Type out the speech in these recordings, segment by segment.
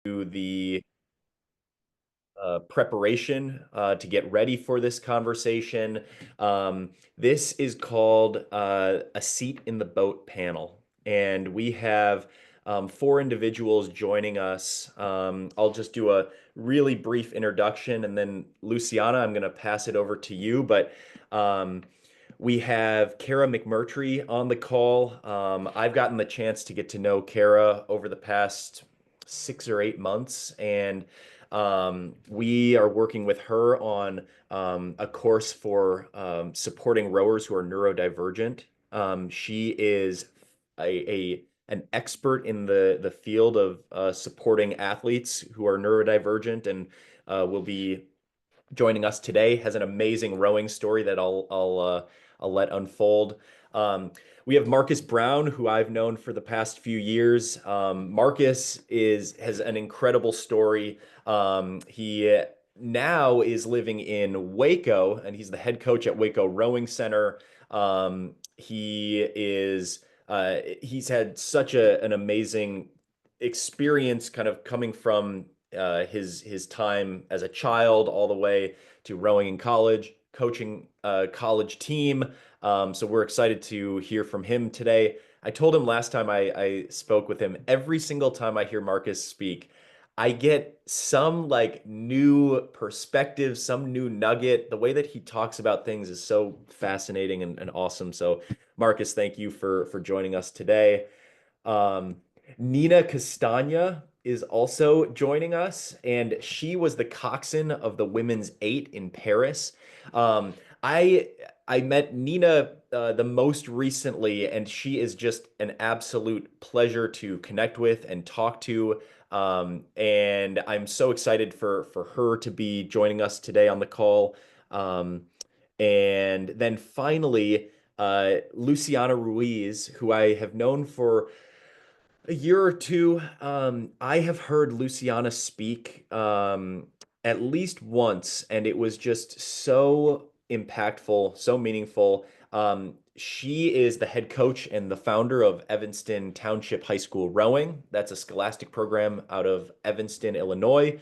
the preparation to get ready for this conversation. This is called a seat in the boat panel, and we have four individuals joining us. I'll just do a really brief introduction, and then Luciana, I'm going to pass it over to you. But we have Kara McMurtry on the call. I've gotten the chance to get to know Kara over the past 6 or 8 months, and we are working with her on a course for supporting rowers who are neurodivergent. She is an expert in the field of supporting athletes who are neurodivergent, and will be joining us today. Has an amazing rowing story that I'll let unfold. We have Marcus Brown, who I've known for the past few years. Marcus has an incredible story. He now is living in Waco, and he's the head coach at Waco Rowing Center. He's had such an amazing experience, kind of coming from his time as a child all the way to rowing in college, coaching a college team. So we're excited to hear from him today. I told him last time I spoke with him, every single time I hear Marcus speak, I get some like new perspective, some new nugget. The way that he talks about things is so fascinating and awesome. So Marcus, thank you for joining us today. Um, Nina Castagna is also joining us, and she was the coxswain of the women's eight in Paris. Um, I I met Nina the most recently, and she is just an absolute pleasure to connect with and talk to. And I'm so excited for her to be joining us today on the call. Um, and then finally, Luciana Ruiz, who I have known for a year or two. I have heard Luciana speak at least once, and it was just so impactful, so meaningful. She is the head coach and the founder of Evanston Township High School Rowing. That's a scholastic program out of Evanston, Illinois,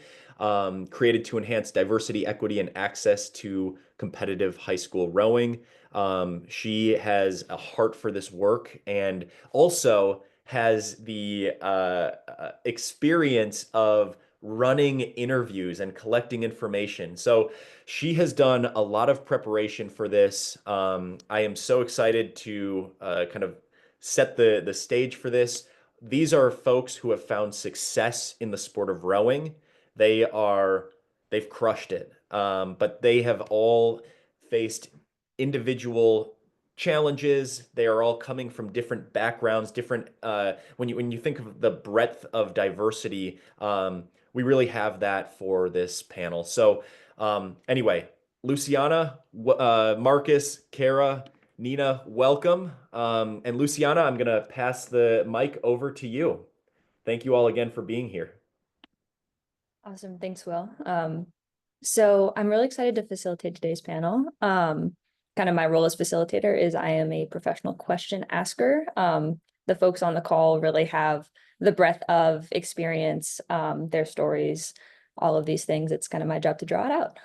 created to enhance diversity, equity, and access to competitive high school rowing. She has a heart for this work, and also has the experience of running interviews and collecting information. So she has done a lot of preparation for this. I am so excited to kind of set the stage for this. These are folks who have found success in the sport of rowing. They've crushed it. But they have all faced individual challenges. They are all coming from different backgrounds, different when you think of the breadth of diversity, we really have that for this panel. So anyway, Luciana, Marcus, Kara, Nina, welcome. And Luciana, I'm gonna pass the mic over to you. Thank you all again for being here. Awesome. Thanks, Will. So I'm really excited to facilitate today's panel. Kind of my role as facilitator is I am a professional question asker. The folks on the call really have the breadth of experience, their stories, all of these things. It's kind of my job to draw it out.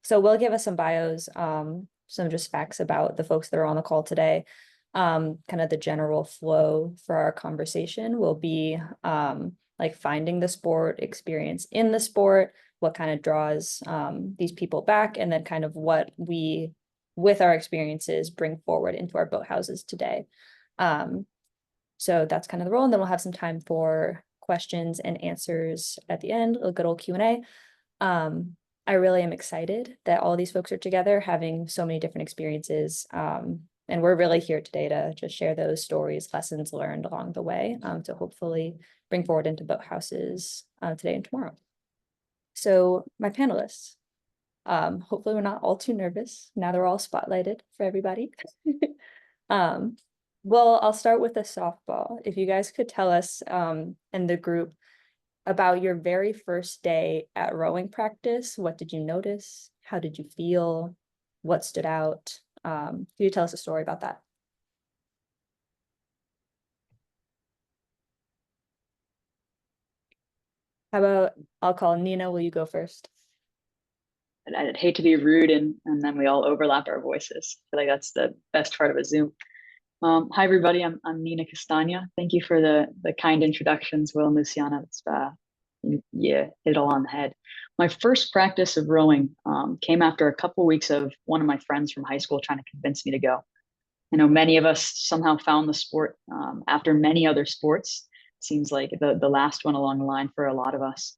So we'll give us some bios, some just facts about the folks that are on the call today. Kind of the general flow for our conversation will be like finding the sport, experience in the sport, what kind of draws these people back, and then kind of what we, with our experiences, bring forward into our boathouses today. So that's kind of the role, and then we'll have some time for questions and answers at the end, a good old Q&A. I really am excited that all these folks are together, having so many different experiences. And we're really here today to just share those stories, lessons learned along the way, to hopefully bring forward into boathouses today and tomorrow. So my panelists, hopefully we're not all too nervous. Now they're all spotlighted for everybody. Well, I'll start with a softball. If you guys could tell us in the group about your very first day at rowing practice. What did you notice? How did you feel? What stood out? Can you tell us a story about that? How about I'll call Nina, will you go first? I'd hate to be rude and then we all overlap our voices. I feel like that's the best part of a Zoom. Hi everybody, I'm Nina Castagna. Thank you for the kind introductions, Will and Luciana. Yeah, hit it all on the head. My first practice of rowing came after a couple weeks of one of my friends from high school trying to convince me to go. I know many of us somehow found the sport after many other sports. Seems like the last one along the line for a lot of us.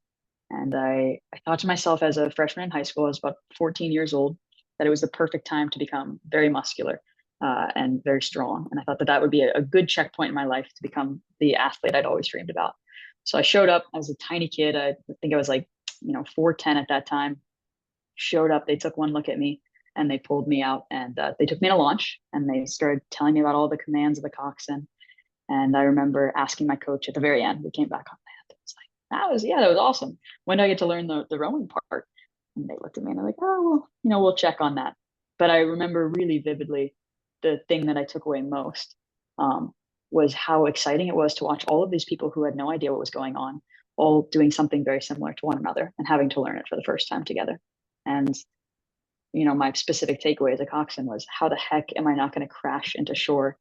And I thought to myself as a freshman in high school, I was about 14 years old, that it was the perfect time to become very muscular and very strong. And I thought that that would be a good checkpoint in my life to become the athlete I'd always dreamed about. So I showed up as a tiny kid. I think I was like, 4'10" at that time. Showed up, they took one look at me and they pulled me out and they took me in a launch and they started telling me about all the commands of the coxswain. And I remember asking my coach at the very end, we came back on land. It's like, that was awesome. When do I get to learn the rowing part? And they looked at me and they're like, oh, well, we'll check on that. But I remember really vividly the thing that I took away most was how exciting it was to watch all of these people who had no idea what was going on, all doing something very similar to one another and having to learn it for the first time together. And my specific takeaway as a coxswain was how the heck am I not going to crash into shore?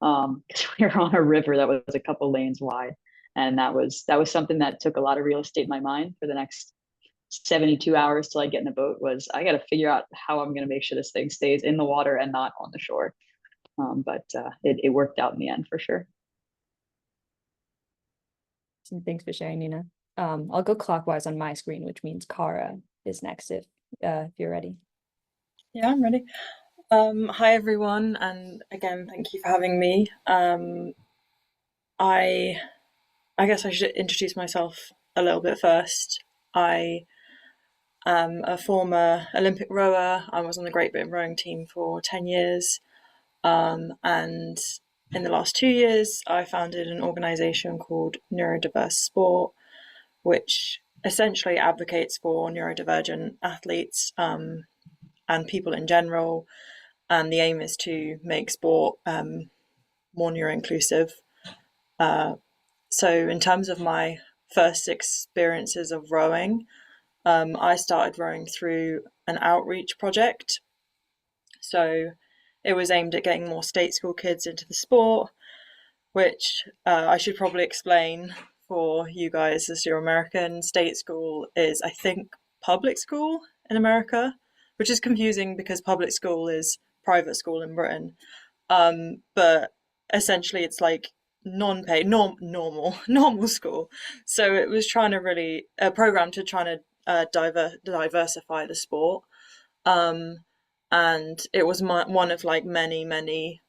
Because we were on a river that was a couple lanes wide, and that was something that took a lot of real estate in my mind for the next 72 hours till I get in the boat. Was I got to figure out how I'm going to make sure this thing stays in the water and not on the shore. But it worked out in the end for sure. Thanks for sharing, Nina. I'll go clockwise on my screen, which means Kara is next if you're ready. Yeah, I'm ready. Hi everyone, and again, thank you for having me. I I guess I should introduce myself a little bit first. I am a former Olympic rower. I was on the Great Britain rowing team for 10 years. And in the last 2 years, I founded an organization called Neurodiverse Sport, which essentially advocates for neurodivergent athletes and people in general. And the aim is to make sport more neuro-inclusive. So in terms of my first experiences of rowing, I started rowing through an outreach project. So it was aimed at getting more state school kids into the sport, which I should probably explain for you guys as you're American. State school is, I think, public school in America, which is confusing because public school is private school in Britain. But essentially it's like non-paid, normal school. So it was trying to really a program to try to diversify the sport. Um, and it was one of like many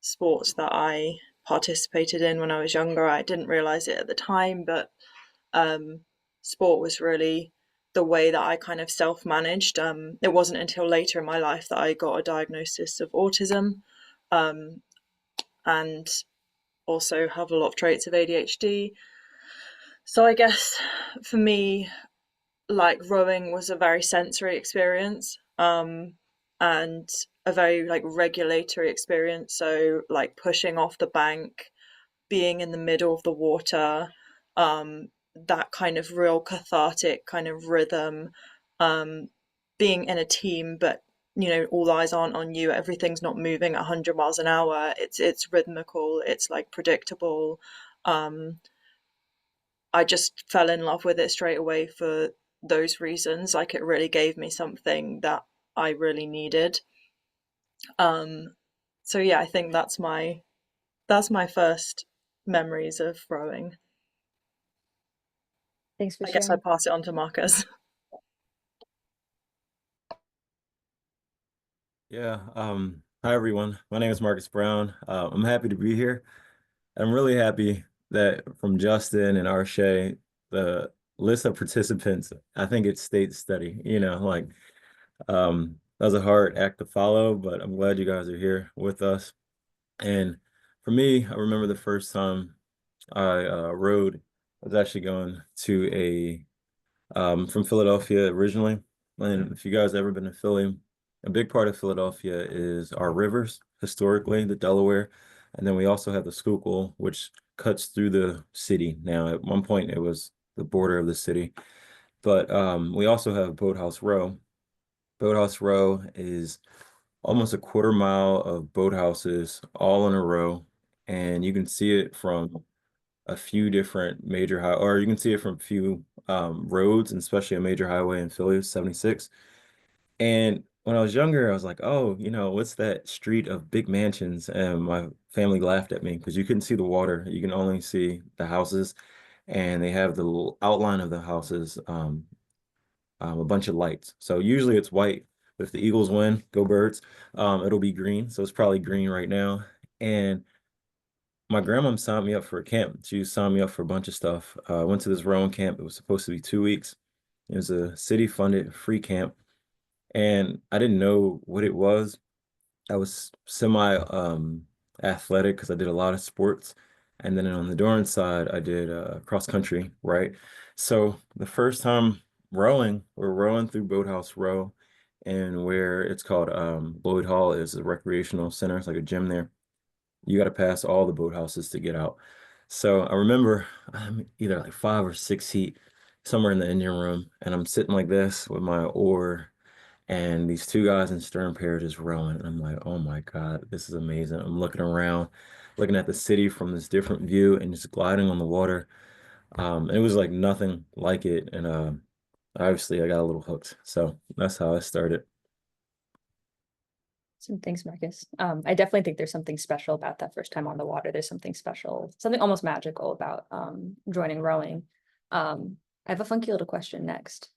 sports that I participated in when I was younger. I didn't realize it at the time, but um, sport was really the way that I kind of self-managed. It wasn't until later in my life that I got a diagnosis of autism, um, and also have a lot of traits of ADHD. So I guess for me, like rowing was a very sensory experience, and a very like regulatory experience. So like pushing off the bank, being in the middle of the water, that kind of real cathartic kind of rhythm, um, being in a team, but all eyes aren't on you. Everything's not moving at 100 miles an hour. It's rhythmical. It's like predictable. Um, I just fell in love with it straight away for those reasons. Like it really gave me something that I really needed. Um, so yeah, I think that's my first memories of rowing. Thanks for I guess I sharing. pass it on to Marcus. Yeah. Hi everyone. My name is Marcus Brown. I'm happy to be here. I'm really happy that from Justin and Arshay, the list of participants, I think it's state study, like that was a hard act to follow, but I'm glad you guys are here with us. And for me, I remember the first time I rode, I was actually going to from Philadelphia originally. And if you guys ever been to Philly, a big part of Philadelphia is our rivers, historically, the Delaware. And then we also have the Schuylkill, which cuts through the city. Now, at one point, it was the border of the city. But we also have Boathouse Row. Boathouse Row is almost a quarter mile of boathouses all in a row, and you can see it from a few different major or you can see it from a few roads, and especially a major highway in Philly, 76. And when I was younger, I was like, oh, what's that street of big mansions? And my family laughed at me because you couldn't see the water. You can only see the houses, and they have the little outline of the houses, a bunch of lights. So usually it's white. But if the Eagles win, go Birds, it'll be green. So it's probably green right now. And my grandma signed me up for a camp. She signed me up for a bunch of stuff. I went to this rowing camp. It was supposed to be 2 weeks. It was a city-funded free camp, and I didn't know what it was. I was semi athletic because I did a lot of sports. And then on the Doran side, I did cross country, right? So the first time rowing, we're rowing through Boathouse Row, and where it's called Lloyd Hall is a recreational center. It's like a gym there. You got to pass all the boathouses to get out. So I remember I'm either like 5 or 6 feet somewhere in the engine room, and I'm sitting like this with my oar, and these two guys in stern pair just rowing. And I'm like, oh my God, this is amazing. I'm looking around, looking at the city from this different view and just gliding on the water. It was like nothing like it. And obviously I got a little hooked. So that's how I started. Thanks, Marcus. I definitely think there's something special about that first time on the water. There's something special, something almost magical about joining rowing. I have a funky little question next.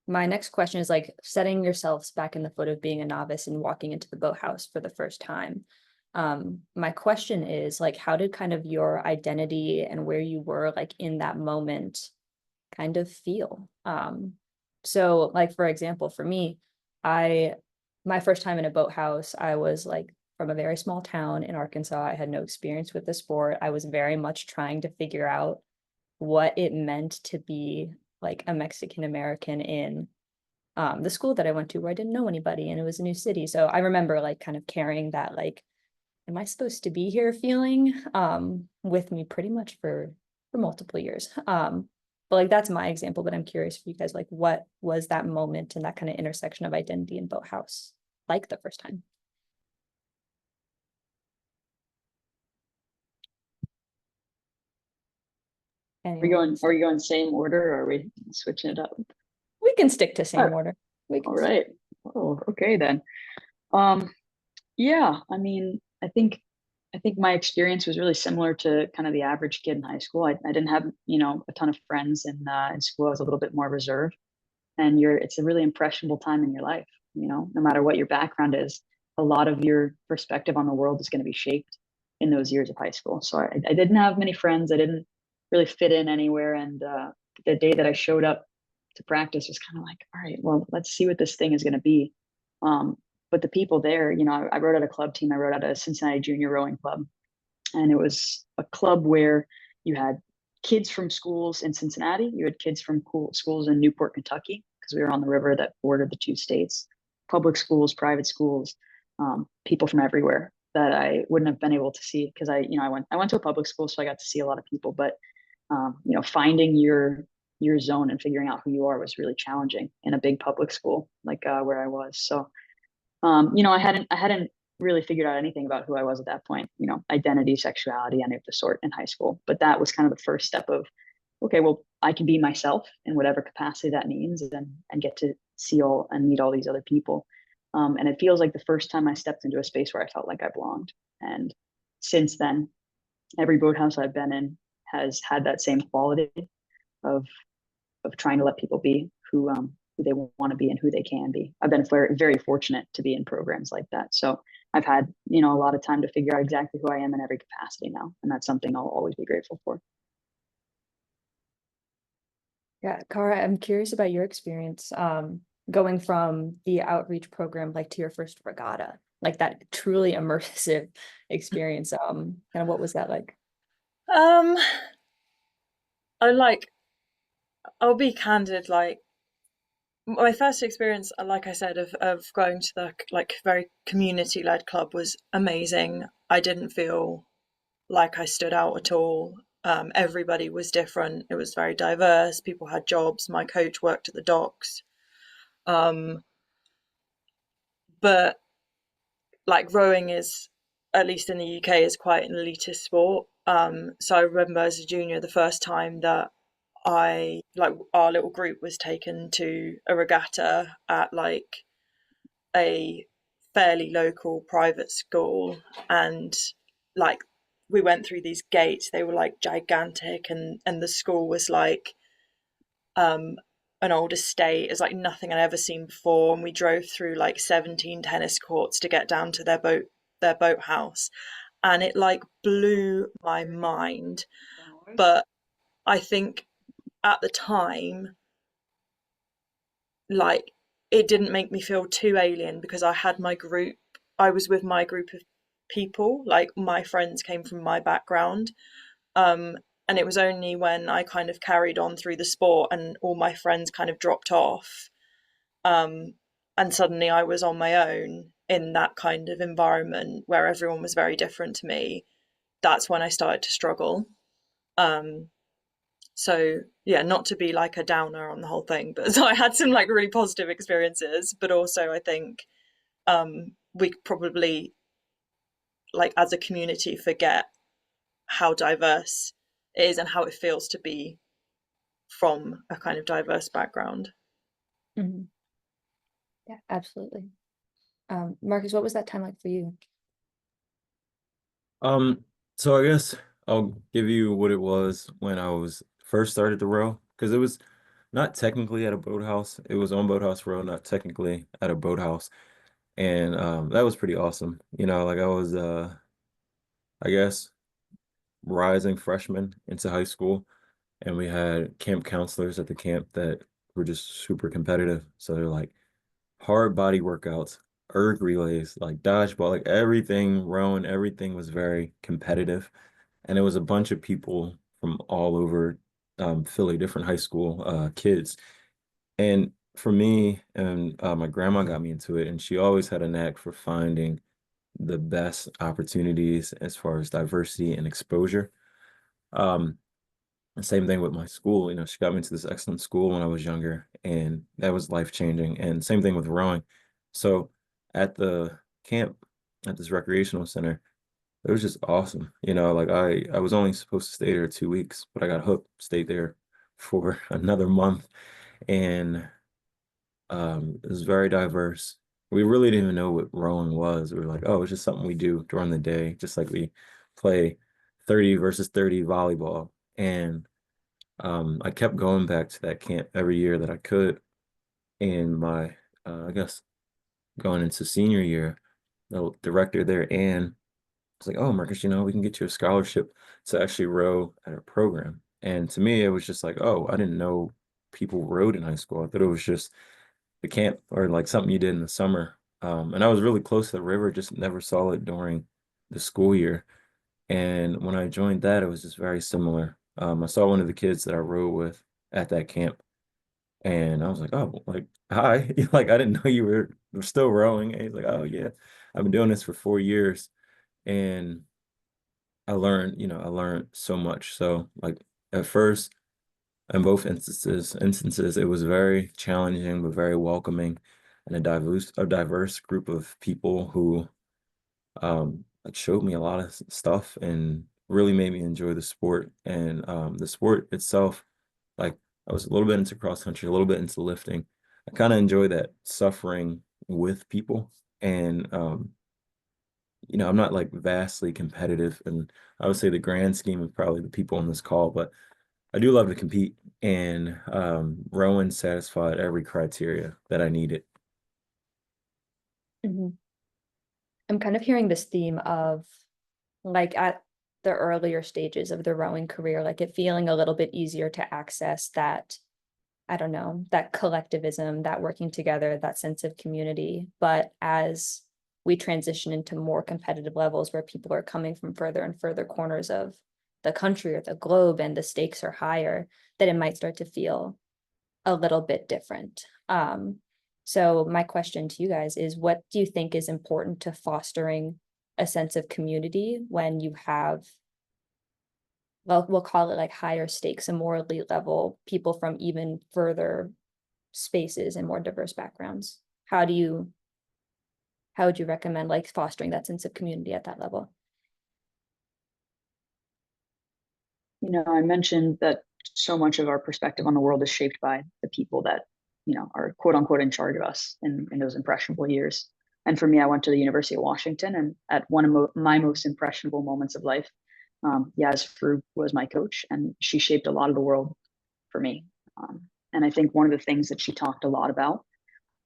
My next question is like setting yourselves back in the foot of being a novice and walking into the boathouse for the first time. My question is like, how did kind of your identity and where you were like in that moment kind of feel? So like, for example, for me, my first time in a boathouse, I was like from a very small town in Arkansas. I had no experience with the sport. I was very much trying to figure out what it meant to be like a Mexican American in the school that I went to where I didn't know anybody and it was a new city. So I remember like kind of carrying that like, am I supposed to be here feeling with me pretty much for multiple years. But like that's my example, but I'm curious for you guys, like what was that moment and that kind of intersection of identity and boathouse like the first time? Anyone? Are we going same order or are we switching it up? We can stick to same Oh, order. We can all right. Oh, okay then. Um, yeah, I mean, I think my experience was really similar to kind of the average kid in high school. I didn't have, a ton of friends in school. I was a little bit more reserved, and it's a really impressionable time in your life. No matter what your background is, a lot of your perspective on the world is going to be shaped in those years of high school. So I didn't have many friends. I didn't really fit in anywhere, and the day that I showed up to practice was kind of like, all right, well, let's see what this thing is going to be. Um, but the people there, I wrote at a club team. I wrote at a Cincinnati Junior Rowing Club, and it was a club where you had kids from schools in Cincinnati, you had kids from schools in Newport, Kentucky, because we were on the river that bordered the two states, public schools, private schools, people from everywhere that I wouldn't have been able to see because I went to a public school, so I got to see a lot of people, but finding your zone and figuring out who you are was really challenging in a big public school like where I was. So I hadn't really figured out anything about who I was at that point, identity, sexuality, any of the sort in high school. But that was kind of the first step of, okay, well, I can be myself in whatever capacity that means and get to see all and meet all these other people. And it feels like the first time I stepped into a space where I felt like I belonged. And since then, every boathouse I've been in has had that same quality of trying to let people be who they want to be and who they can be. I've been very, very fortunate to be in programs like that. So I've had, a lot of time to figure out exactly who I am in every capacity now. And that's something I'll always be grateful for. Yeah, Cara, I'm curious about your experience going from the outreach program like to your first regatta, like that truly immersive experience. Kind of what was that like? Um, I'll be candid, like my first experience, like I said, of going to the like very community-led club was amazing. I didn't feel like I stood out at all. Everybody was different. It was very diverse. People had jobs. My coach worked at the docks. But like rowing is, at least in the UK, is quite an elitist sport. So I remember as a junior, the first time that our little group was taken to a regatta at like a fairly local private school, and like we went through these gates. They were like gigantic, and the school was like um an old estate. It's like nothing I'd ever seen before, and we drove through like 17 tennis courts to get down to their boathouse, and it like blew my mind. But I think at the time, like, it didn't make me feel too alien because I had my group. I was with my group of people, like my friends came from my background. um and it was only when I kind of carried on through the sport and all my friends kind of dropped off, um and suddenly I was on my own in that kind of environment where everyone was very different to me. That's when I started to struggle. um so yeah, not to be like a downer on the whole thing, but so I had some like really positive experiences, but also I think we probably, like as a community, forget how diverse it is and how it feels to be from a kind of diverse background. Mhm. Yeah, absolutely. Marcus, what was that time like for you? Um, so I guess I'll give you what it was when I was first started to row, because it was not technically at a boathouse. It was on Boathouse Road, not technically at a boathouse. And that was pretty awesome. You know, like I was I guess rising freshman into high school, and we had camp counselors at the camp that were just super competitive. So they're like hard body workouts, erg relays, like dodgeball, like everything, rowing, everything was very competitive. And it was a bunch of people from all over Philly, different high school kids. And for me, and my grandma got me into it, and she always had a knack for finding the best opportunities as far as diversity and exposure. Um, Same thing with my school. You know, she got me into this excellent school when I was younger, and that was life changing. And same thing with rowing. So at the camp, at this recreational center, it was just awesome. You know, like I was only supposed to stay there 2 weeks, but I got hooked, stayed there for another month, and it was very diverse. We really didn't even know what rowing was. We were like, oh, it's just something we do during the day, just like we play 30 versus 30 volleyball. And I kept going back to that camp every year that I could. And my, I guess, going into senior year, the director there, Ann, was like, "Oh, Marcus, you know, we can get you a scholarship to actually row at our program." And to me, it was just like, "Oh, I didn't know people rowed in high school. I thought it was just the camp or like something you did in the summer." And I was really close to the river, just never saw it during the school year. And when I joined that, it was just very similar. I saw one of the kids that I rowed with at that camp, and I was like, "Oh, like hi," like I didn't know you were still rowing. And he's like, "Oh yeah, I've been doing this for 4 years," and I learned so much. So like at first, in both instances, it was very challenging but very welcoming, and a diverse group of people who like showed me a lot of stuff and really made me enjoy the sport. And the sport itself, like I was a little bit into cross country, a little bit into lifting. I kind of enjoy that suffering with people. And you know, I'm not like vastly competitive, and I would say the grand scheme of probably the people on this call, but I do love to compete, and Rowan satisfied every criteria that I needed. Mhm. I'm kind of hearing this theme of like at the earlier stages of the rowing career, like it feeling a little bit easier to access that, I don't know, that collectivism, that working together, that sense of community. But as we transition into more competitive levels where people are coming from further and further corners of the country or the globe and the stakes are higher, that it might start to feel a little bit different. So my question to you guys is, what do you think is important to fostering a sense of community when you have well, we'll call it like higher stakes and more elite level people from even further spaces and more diverse backgrounds? How would you recommend like fostering that sense of community at that level? You know, I mentioned that so much of our perspective on the world is shaped by the people that, you know, are quote unquote in charge of us in those impressionable years. And for me, I went to the University of Washington, and at one of my most impressionable moments of life, Yas Fru was my coach, and she shaped a lot of the world for me. And I think one of the things that she talked a lot about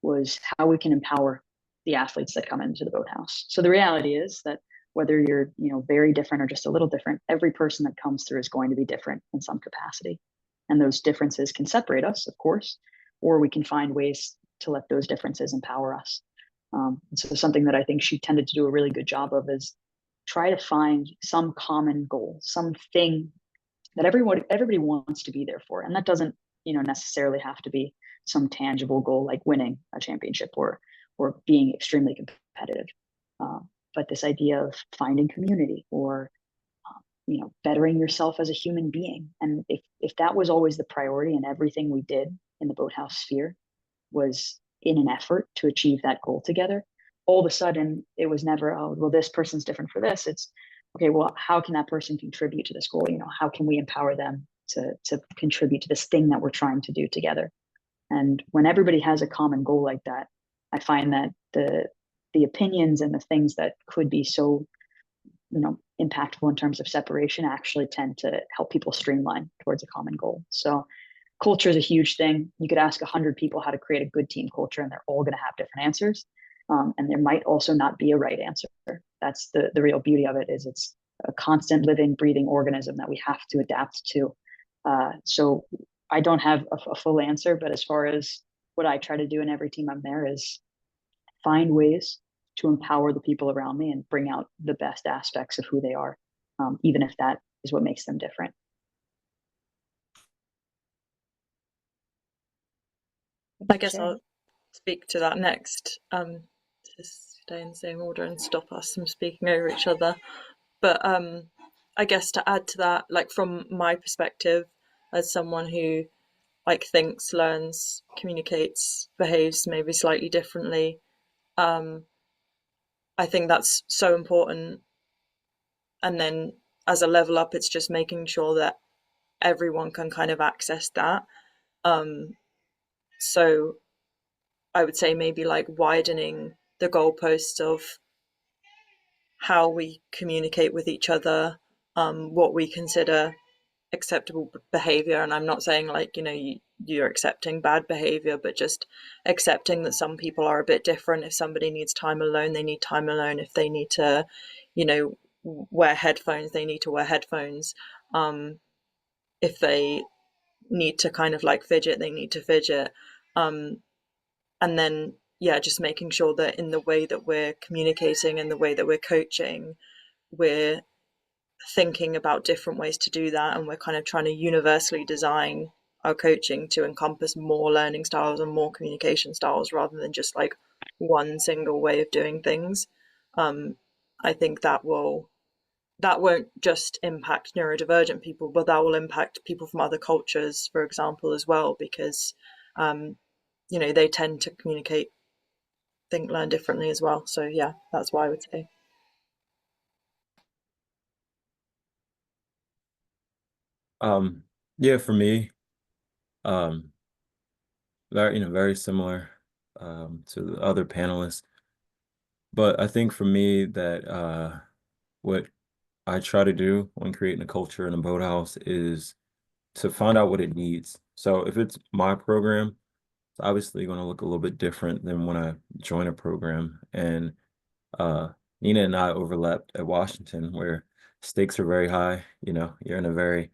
was how we can empower the athletes that come into the boathouse. So the reality is that whether you're, you know, very different or just a little different, every person that comes through is going to be different in some capacity. And those differences can separate us, of course, or we can find ways to let those differences empower us. So something that I think she tended to do a really good job of is try to find some common goal, something that everybody wants to be there for. And that doesn't, you know, necessarily have to be some tangible goal like winning a championship or being extremely competitive. But this idea of finding community or you know, bettering yourself as a human being. And if that was always the priority and everything we did in the boathouse sphere was in an effort to achieve that goal together, all of a sudden it was never, oh, well, this person's different for this. It's okay, well, how can that person contribute to this goal? You know, how can we empower them to contribute to this thing that we're trying to do together? And when everybody has a common goal like that, I find that the opinions and the things that could be so, you know, impactful in terms of separation actually tend to help people streamline towards a common goal. So culture is a huge thing. You could ask 100 people how to create a good team culture, and they're all going to have different answers. And there might also not be a right answer. That's the real beauty of it, is it's a constant living, breathing organism that we have to adapt to. So I don't have a full answer, but as far as what I try to do in every team I'm there is find ways to empower the people around me and bring out the best aspects of who they are, even if that is what makes them different. I guess I'll speak to that next, to stay in the same order and stop us from speaking over each other. But I guess to add to that, like from my perspective, as someone who like thinks, learns, communicates, behaves maybe slightly differently, I think that's so important. And then as a level up, it's just making sure that everyone can kind of access that. So I would say maybe like widening the goalposts of how we communicate with each other, what we consider acceptable behavior. And I'm not saying like, you know, you're accepting bad behavior, but just accepting that some people are a bit different. If somebody needs time alone, they need time alone. If they need to, you know, wear headphones, they need to wear headphones. If they need to kind of like fidget, they need to fidget. And then, yeah, just making sure that in the way that we're communicating and the way that we're coaching, we're thinking about different ways to do that, and we're kind of trying to universally design our coaching to encompass more learning styles and more communication styles rather than just like one single way of doing things. I think that won't just impact neurodivergent people, but that will impact people from other cultures, for example, as well, because you know, they tend to communicate, think, learn differently as well. So yeah, that's what I would say. Yeah, for me, um, very similar to the other panelists. But I think for me that what I try to do when creating a culture in a boathouse is to find out what it needs. So if it's my program, it's obviously going to look a little bit different than when I join a program. And Nina and I overlapped at Washington, where stakes are very high. You know, you're in a very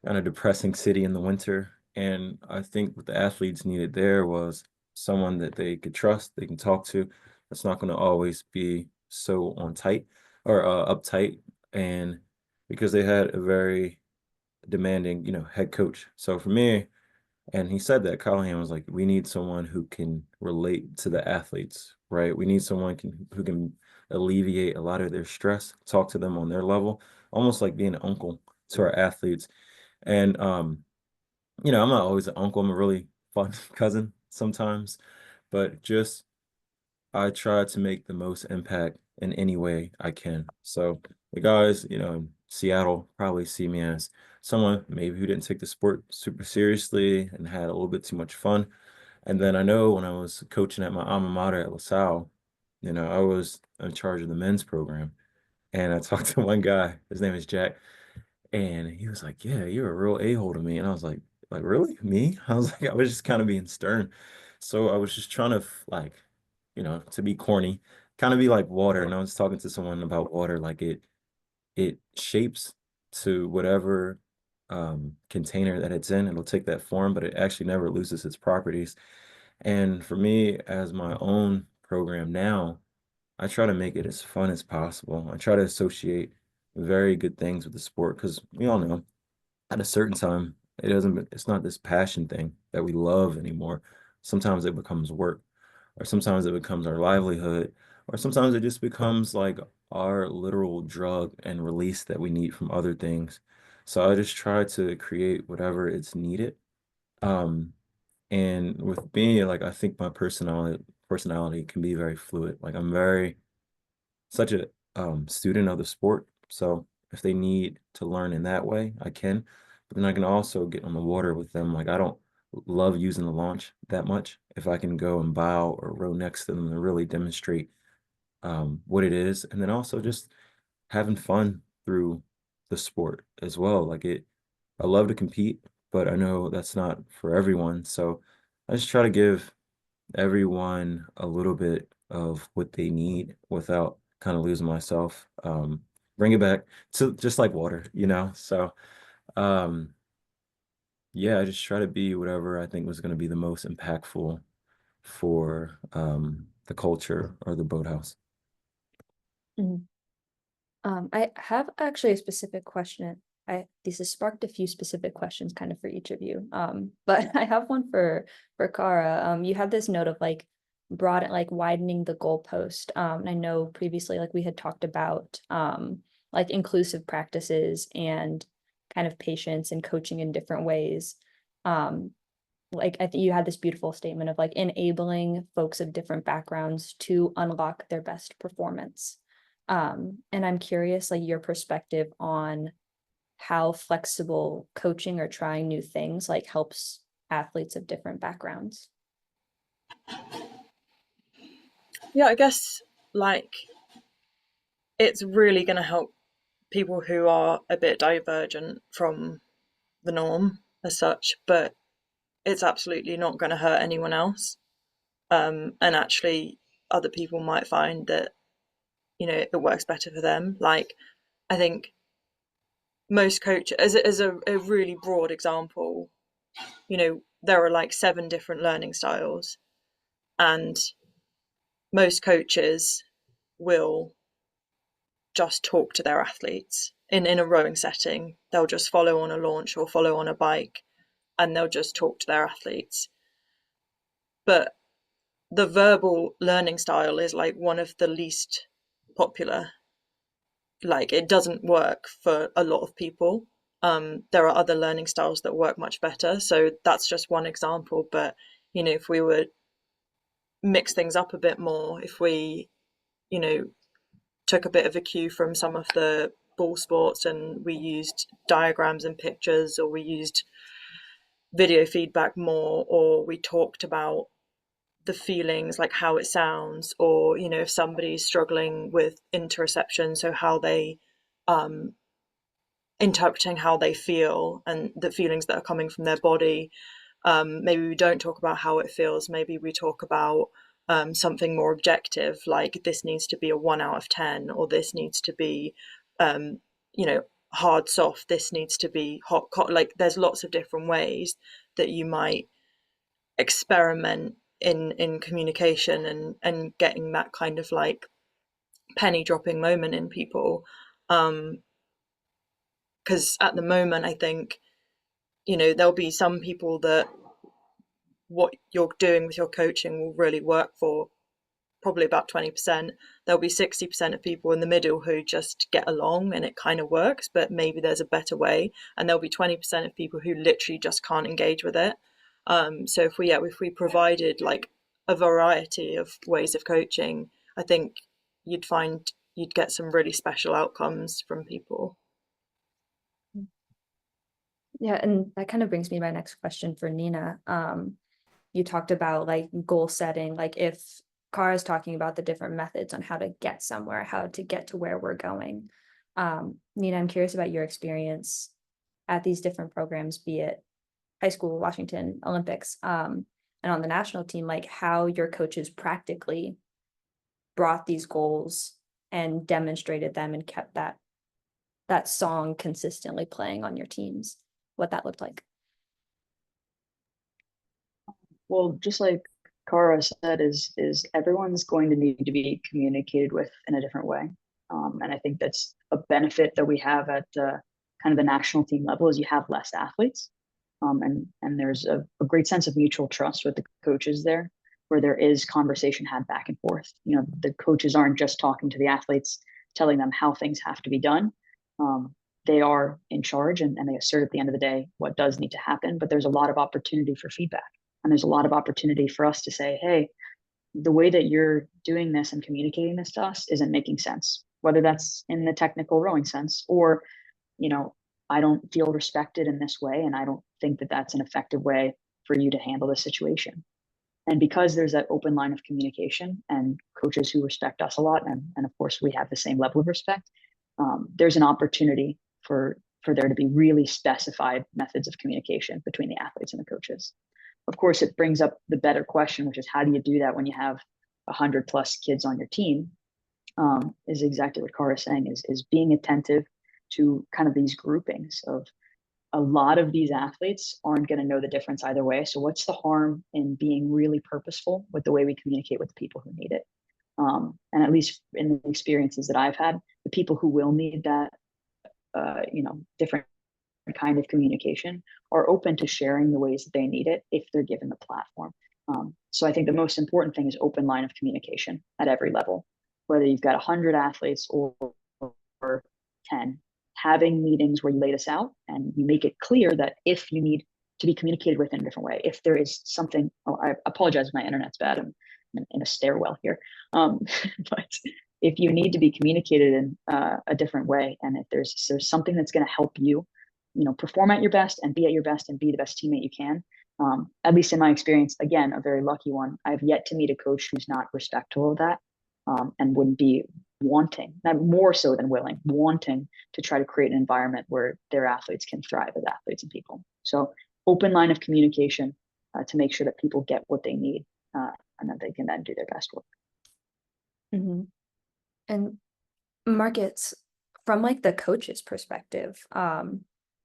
kind of depressing city in the winter. And I think what the athletes needed there was someone that they could trust, they can talk to, that's not going to always be so on tight or uptight. And because they had a very demanding, head coach. So for me, and he said that Callahan was like, we need someone who can relate to the athletes, right? We need someone who can alleviate a lot of their stress, talk to them on their level, almost like being an uncle to our athletes. And I'm not always an uncle. I'm a really fun cousin sometimes, but just I try to make the most impact in any way I can. So the guys, in Seattle probably see me as someone maybe who didn't take the sport super seriously and had a little bit too much fun. And then I know when I was coaching at my alma mater at LaSalle, I was in charge of the men's program. And I talked to one guy, his name is Jack, and he was like, "Yeah, you're a real a-hole to me." And I was like, really? Me? I was like, I was just kind of being stern. So I was just trying to like, to be corny, kind of be like water. And I was talking to someone about water, like it shapes to whatever container that it's in. It'll take that form, but it actually never loses its properties. And for me, as my own program now, I try to make it as fun as possible. I try to associate very good things with the sport because we all know at a certain time, it's not this passion thing that we love anymore. Sometimes it becomes work, or sometimes it becomes our livelihood, or sometimes it just becomes like our literal drug and release that we need from other things. So I just try to create whatever it's needed. Um, and with me, like I think my personality can be very fluid. Like I'm very such a student of the sport. So if they need to learn in that way, I can. But then I can also get on the water with them. Like I don't love using the launch that much. If I can go and bow or row next to them to really demonstrate what it is, and then also just having fun through the sport as well. I love to compete, but I know that's not for everyone. So I just try to give everyone a little bit of what they need without kind of losing myself. Bring it back to just like water. So, um, yeah, I just try to be whatever I think was going to be the most impactful for the culture or the boathouse. Mhm. I have actually a specific question. This has sparked a few specific questions kind of for each of you. But I have one for Cara. You had this note of like like widening the goalpost. And I know previously like we had talked about like inclusive practices and kind of patience and coaching in different ways. Um, like I think you had this beautiful statement of like enabling folks of different backgrounds to unlock their best performance. And I'm curious, like your perspective on how flexible coaching or trying new things like helps athletes of different backgrounds. Yeah, I guess like it's really going to help people who are a bit divergent from the norm as such, but it's absolutely not going to hurt anyone else. And actually, other people might find that it works better for them. Like I think most coaches, as a really broad example, there are like 7 different learning styles, and most coaches will just talk to their athletes in a rowing setting. They'll just follow on a launch or follow on a bike, and they'll just talk to their athletes. But the verbal learning style is like one of the least popular. Like it doesn't work for a lot of people. There are other learning styles that work much better. So that's just one example. But if we would mix things up a bit more, if we, you know, took a bit of a cue from some of the ball sports and we used diagrams and pictures, or we used video feedback more, or we talked about the feelings, like how it sounds, or if somebody's struggling with interoception, so how they um interpreting how they feel and the feelings that are coming from their body. Maybe we don't talk about how it feels. Maybe we talk about something more objective, like this needs to be a 1 out of 10, or this needs to be, um, hard, soft. This needs to be hot, cold. Like there's lots of different ways that you might experiment in communication and getting that kind of like penny dropping moment in people. Because at the moment, I think there'll be some people that what you're doing with your coaching will really work for, probably about 20%. There'll be 60% of people in the middle who just get along and it kind of works, but maybe there's a better way. And there'll be 20% of people who literally just can't engage with it. So if we provided like a variety of ways of coaching, I think you'd get some really special outcomes from people. Yeah, and that kind of brings me to my next question for Nina. You talked about like goal setting, like if Kara's talking about the different methods on how to get somewhere, how to get to where we're going. Nina, I'm curious about your experience at these different programs, be it high school, Washington, Olympics, and on the national team, like how your coaches practically brought these goals and demonstrated them and kept that song consistently playing on your teams, what that looked like. Well, just like Cara said, is everyone's going to need to be communicated with in a different way. And I think that's a benefit that we have at kind of the national team level is you have less athletes. And there's a great sense of mutual trust with the coaches there, where there is conversation had back and forth. You know, the coaches aren't just talking to the athletes, telling them how things have to be done. They are in charge and they assert at the end of the day what does need to happen, but there's a lot of opportunity for feedback. And there's a lot of opportunity for us to say, hey, the way that you're doing this and communicating this to us isn't making sense, whether that's in the technical rowing sense or, you know, I don't feel respected in this way. And I don't think that that's an effective way for you to handle the situation. And because there's that open line of communication and coaches who respect us a lot, and of course we have the same level of respect, there's an opportunity for there to be really specified methods of communication between the athletes and the coaches. Of course, it brings up the better question, which is how do you do that when you have 100+ kids on your team? Is exactly what Cara is saying, is being attentive to kind of these groupings of a lot of these athletes aren't going to know the difference either way. So what's the harm in being really purposeful with the way we communicate with the people who need it? And at least in the experiences that I've had, the people who will need that, different kind of communication are open to sharing the ways that they need it if they're given the platform. So I think the most important thing is open line of communication at every level, whether you've got 100 athletes or 10, having meetings where you lay this out and you make it clear that if you need to be communicated with in a different way, if there is something, I apologize if my internet's bad, I'm in a stairwell here. But if you need to be communicated in a different way, and if there's something that's going to help you, perform at your best and be at your best and be the best teammate you can. At least in my experience, again, a very lucky one. I've yet to meet a coach who's not respectful of that and wouldn't be wanting, not more so than willing, wanting to try to create an environment where their athletes can thrive as athletes and people. So open line of communication to make sure that people get what they need and that they can then do their best work. Mm-hmm. And Marcus, from like the coach's perspective,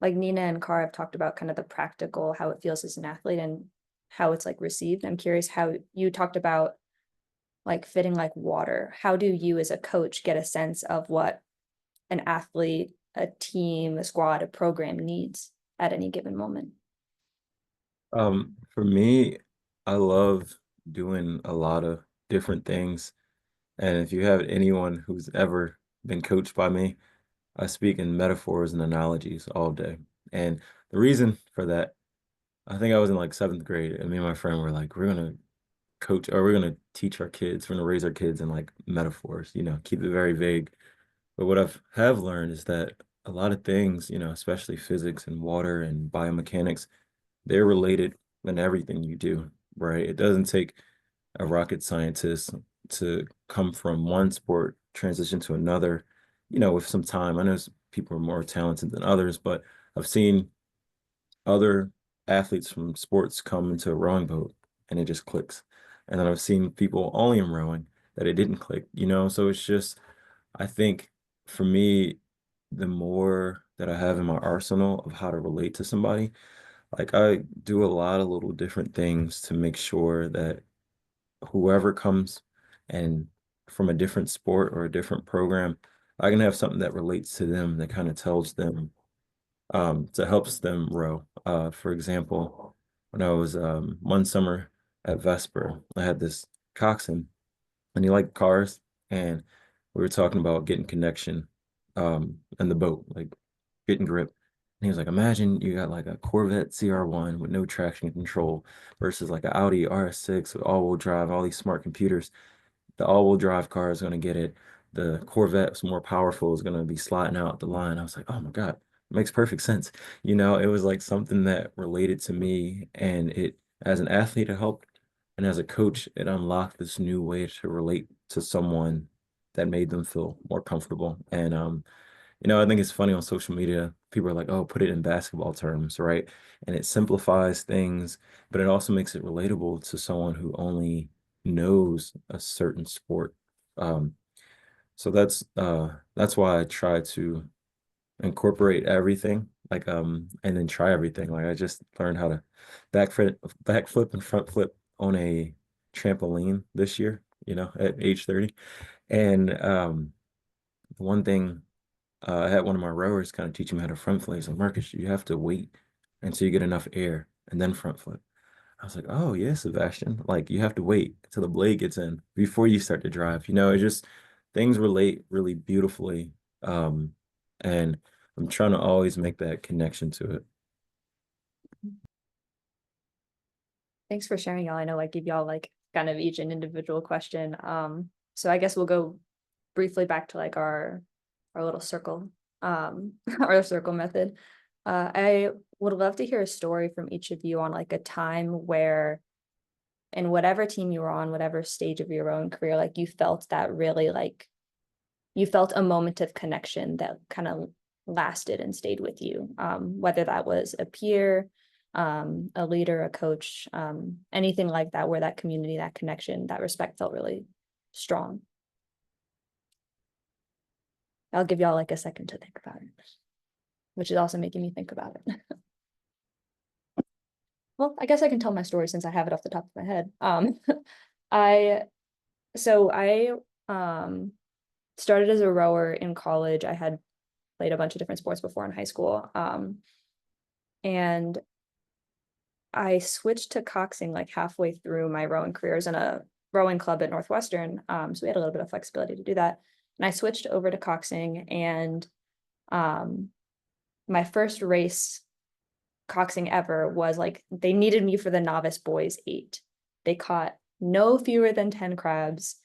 like Nina and Cara have talked about kind of the practical, how it feels as an athlete and how it's like received. I'm curious how you talked about like fitting like water. How do you as a coach get a sense of what an athlete, a team, a squad, a program needs at any given moment? For me, I love doing a lot of different things. And if you have anyone who's ever been coached by me, I speak in metaphors and analogies all day. And the reason for that, I think I was in like 7th grade, and me and my friend were like, we're gonna coach or we're gonna teach our kids, we're gonna raise our kids in like metaphors, keep it very vague. But what have learned is that a lot of things, especially physics and water and biomechanics, they're related in everything you do, right? It doesn't take a rocket scientist to come from one sport, transition to another, with some time. I know people are more talented than others, but I've seen other athletes from sports come into a rowing boat and it just clicks. And then I've seen people only in rowing that it didn't click, So it's just, I think for me, the more that I have in my arsenal of how to relate to somebody, like I do a lot of little different things to make sure that whoever comes and from a different sport or a different program, I can have something that relates to them that kind of tells them, that helps them row. For example, when I was one summer at Vesper, I had this coxswain and he liked cars, and we were talking about getting connection in the boat, like getting grip. And he was like, imagine you got like a Corvette CR1 with no traction control versus like an Audi RS6 with all-wheel drive, all these smart computers. The all-wheel drive car is going to get it. The Corvette's more powerful, is going to be sliding out the line. I was like, oh my God, it makes perfect sense. It was like something that related to me, and it, as an athlete, it helped. And as a coach, it unlocked this new way to relate to someone that made them feel more comfortable. And I think it's funny on social media, people are like, oh, put it in basketball terms, right? And it simplifies things, but it also makes it relatable to someone who only knows a certain sport. Um, so that's why I try to incorporate everything, like and then try everything. Like I just learned how to backflip and front flip on a trampoline this year, at age 30. And one thing I had one of my rowers kind of teach me how to front flip. He's like, Marcus, you have to wait until you get enough air and then front flip. I was like, oh yeah, Sebastian. Like you have to wait till the blade gets in before you start to drive. It just things relate really beautifully. And I'm trying to always make that connection to it. Thanks for sharing, y'all. I know I give y'all like kind of each an individual question. So I guess we'll go briefly back to like our little circle, our circle method. I would love to hear a story from each of you on like a time where in whatever team you were on, whatever stage of your own career, like you felt that really like you felt a moment of connection that kind of lasted and stayed with you, whether that was a peer, a leader, a coach, anything like that, where that community, that connection, that respect felt really strong. I'll give y'all like a second to think about it, which is also making me think about it. Well, I guess I can tell my story since I have it off the top of my head. I started as a rower in college. I had played a bunch of different sports before in high school. And I switched to coxing like halfway through my rowing careers in a rowing club at Northwestern. So we had a little bit of flexibility to do that. And I switched over to coxing, and my first race coxing ever was like, they needed me for the novice boys 8. They caught no fewer than 10 crabs,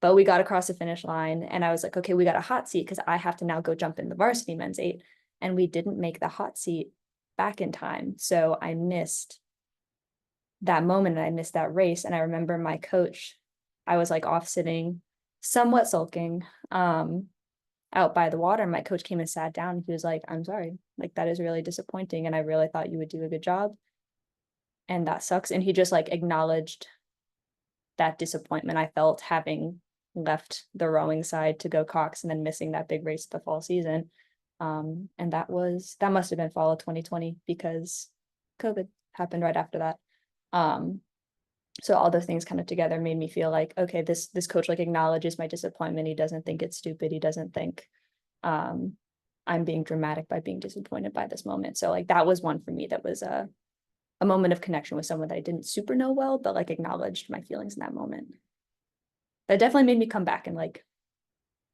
but we got across the finish line, and I was like, okay, we got a hot seat because I have to now go jump in the varsity men's 8. And we didn't make the hot seat back in time. So I missed that moment and I missed that race. And I remember my coach, I was like off sitting, somewhat sulking, out by the water. And my coach came and sat down, and he was like, I'm sorry, like that is really disappointing. And I really thought you would do a good job. And that sucks. And he just like acknowledged that disappointment I felt having left the rowing side to go cox and then missing that big race of the fall season. And that must have been fall of 2020 because COVID happened right after that. So all those things kind of together made me feel like, okay, this coach like acknowledges my disappointment. He doesn't think it's stupid. He doesn't think I'm being dramatic by being disappointed by this moment. So like that was one for me that was a moment of connection with someone that I didn't super know well, but like acknowledged my feelings in that moment. That definitely made me come back and like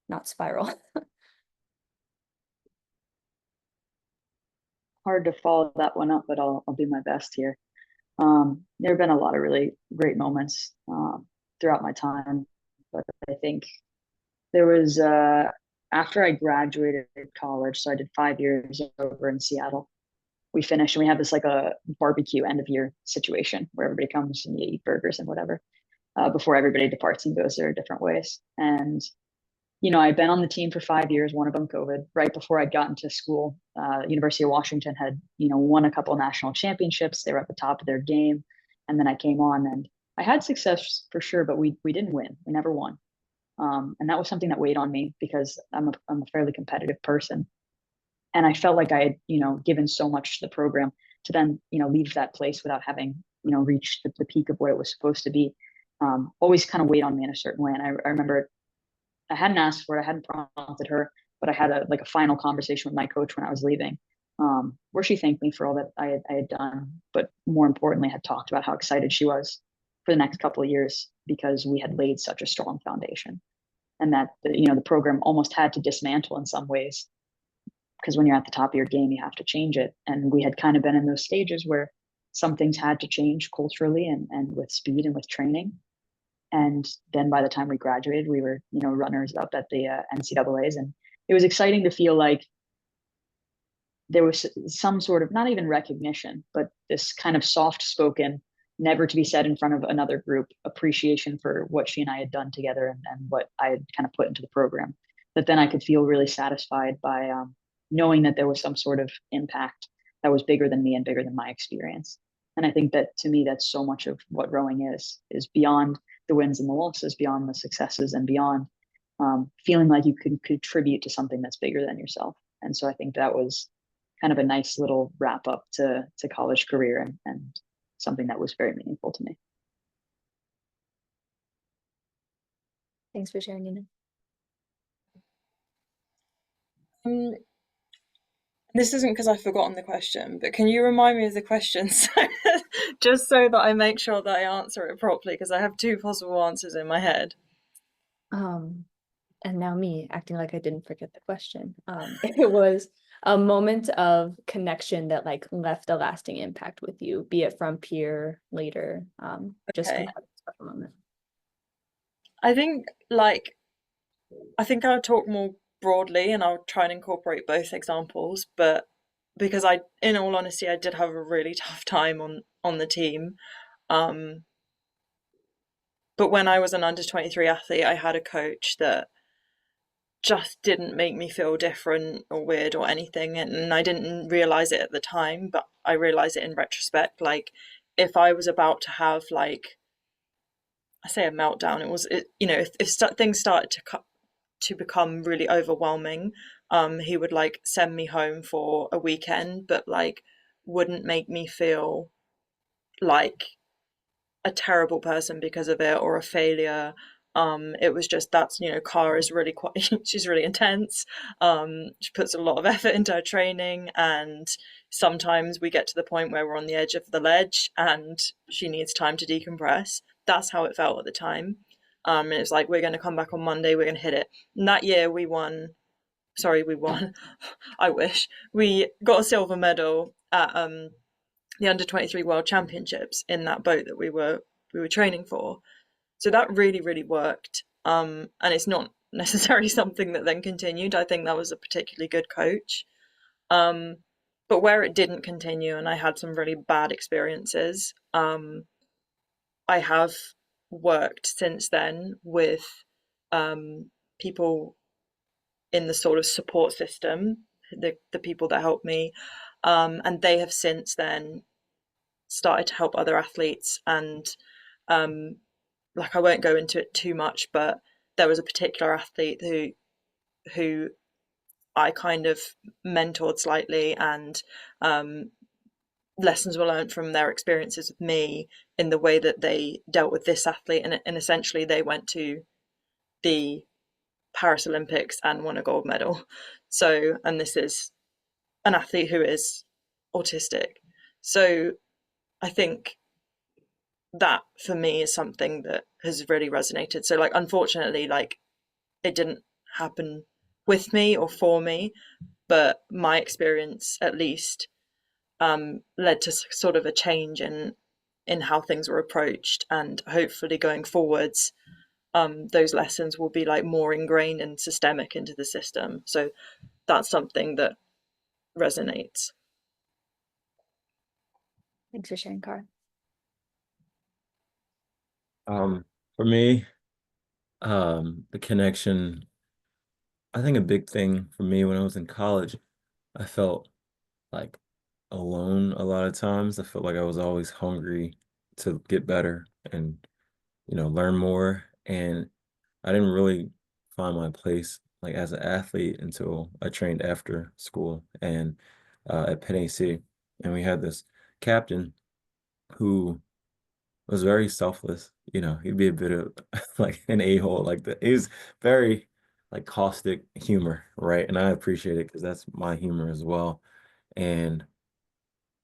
not spiral. Hard to follow that one up, but I'll do my best here. There have been a lot of really great moments throughout my time, but I think there was after I graduated college, so I did 5 years over in Seattle. We finished and we have this like a barbecue end of year situation where everybody comes and you eat burgers and whatever before everybody departs and goes their different ways. And I'd been on the team for 5 years, one of them COVID. Right before I'd gotten to school, University of Washington had, won a couple of national championships. They were at the top of their game. And then I came on and I had success for sure, but we didn't win. We never won. And that was something that weighed on me because I'm a fairly competitive person. And I felt like I had, given so much to the program to then, leave that place without having, reached the peak of where it was supposed to be. Always kind of weighed on me in a certain way. And I remember I hadn't asked for it, I hadn't prompted her, but I had a final conversation with my coach when I was leaving, where she thanked me for all that I had done, but more importantly, had talked about how excited she was for the next couple of years because we had laid such a strong foundation, and that the program almost had to dismantle in some ways, because when you're at the top of your game, you have to change it. And we had kind of been in those stages where some things had to change culturally and with speed and with training. And then by the time we graduated, we were, runners up at the NCAAs. And it was exciting to feel like there was some sort of, not even recognition, but this kind of soft spoken, never to be said in front of another group, appreciation for what she and I had done together, and what I had kind of put into the program. But then I could feel really satisfied by knowing that there was some sort of impact that was bigger than me and bigger than my experience. And I think that, to me, that's so much of what rowing is beyond the wins and the losses, beyond the successes, and beyond feeling like you can contribute to something that's bigger than yourself. And so I think that was kind of a nice little wrap up to college career, and something that was very meaningful to me. Thanks for sharing, Nina. This isn't because I've forgotten the question, but can you remind me of the question just so that I make sure that I answer it properly, because I have two possible answers in my head. And now me acting like I didn't forget the question. It was a moment of connection that like left a lasting impact with you, be it from peer, later, just Okay. kind of a special moment. I think I'll talk more broadly, and I'll try and incorporate both examples, but because in all honesty, I did have a really tough time on the team. But when I was an under-23 athlete, I had a coach that just didn't make me feel different or weird or anything, and I didn't realize it at the time, but I realize it in retrospect. Like, if I was about to have, like, I say a meltdown, if things started to become really overwhelming, he would like send me home for a weekend, but like wouldn't make me feel like a terrible person because of it, or a failure. It was just, Cara is really quite she's really intense. She puts a lot of effort into her training, and sometimes we get to the point where we're on the edge of the ledge and she needs time to decompress. That's how it felt at the time. And it's like, we're going to come back on Monday, we're going to hit it. And that year we won. I wish. We got a silver medal at the under-23 World Championships in that boat that we were training for. So that really, really worked. And it's not necessarily something that then continued. I think that was a particularly good coach. But where it didn't continue, and I had some really bad experiences, I have worked since then with people in the sort of support system, the people that helped me, and they have since then started to help other athletes. And like, I won't go into it too much, but there was a particular athlete who I kind of mentored slightly, and lessons were learned from their experiences with me in the way that they dealt with this athlete, and essentially they went to the Paris Olympics and won a gold medal. So, and this is an athlete who is autistic. So I think that for me is something that has really resonated. So, like, unfortunately, like, it didn't happen with me or for me, but my experience at least led to sort of a change in how things were approached, and hopefully going forwards, those lessons will be like more ingrained and systemic into the system. So that's something that resonates. Thanks for sharing, Cara. For me, the connection, I think a big thing for me when I was in college, I felt like alone a lot of times. I felt like I was always hungry to get better and, learn more. And I didn't really find my place like as an athlete until I trained after school and at Penn AC. And we had this captain who was very selfless. He'd be a bit of like an a-hole like that. He was very like caustic humor, right? And I appreciate it because that's my humor as well. And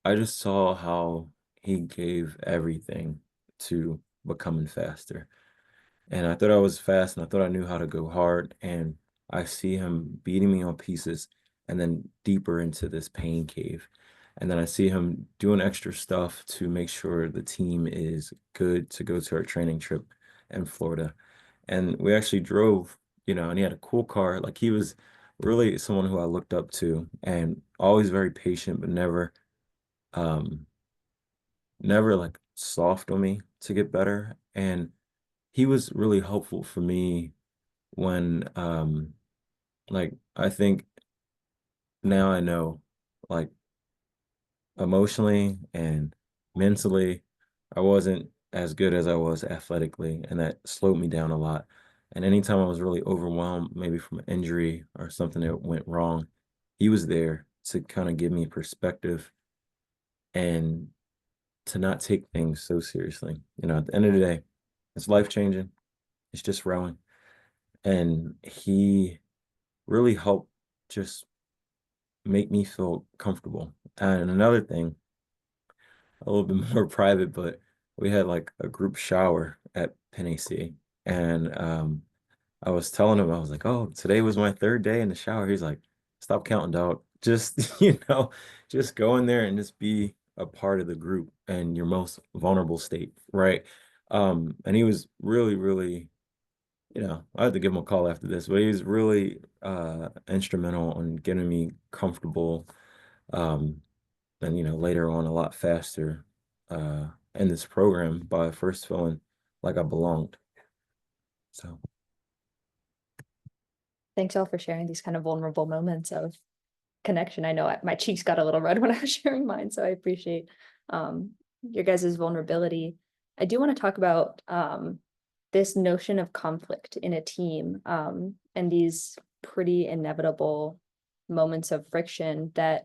I just saw how he gave everything to becoming faster. And I thought I was fast and I thought I knew how to go hard. And I see him beating me on pieces and then deeper into this pain cave. And then I see him doing extra stuff to make sure the team is good to go to our training trip in Florida. And we actually drove, and he had a cool car. Like he was really someone who I looked up to and always very patient, but um, never like soft on me to get better. And he was really helpful for me when like I think now I know like emotionally and mentally I wasn't as good as I was athletically, and that slowed me down a lot. And anytime I was really overwhelmed, maybe from an injury or something that went wrong, he was there to kind of give me perspective and to not take things so seriously. At the end of the day, it's life changing. It's just rowing. And he really helped just make me feel comfortable. And another thing, a little bit more private, but we had like a group shower at Penn AC. And I was telling him, I was like, oh, today was my third day in the shower. He's like, stop counting, dog. Just, just go in there and just be a part of the group and your most vulnerable state, right? And he was really, really, I had to give him a call after this, but he was really instrumental in getting me comfortable, um, and later on a lot faster in this program by first feeling like I belonged. So Thanks all for sharing these kind of vulnerable moments of connection. I know my cheeks got a little red when I was sharing mine, so I appreciate your guys' vulnerability. I do want to talk about this notion of conflict in a team, and these pretty inevitable moments of friction that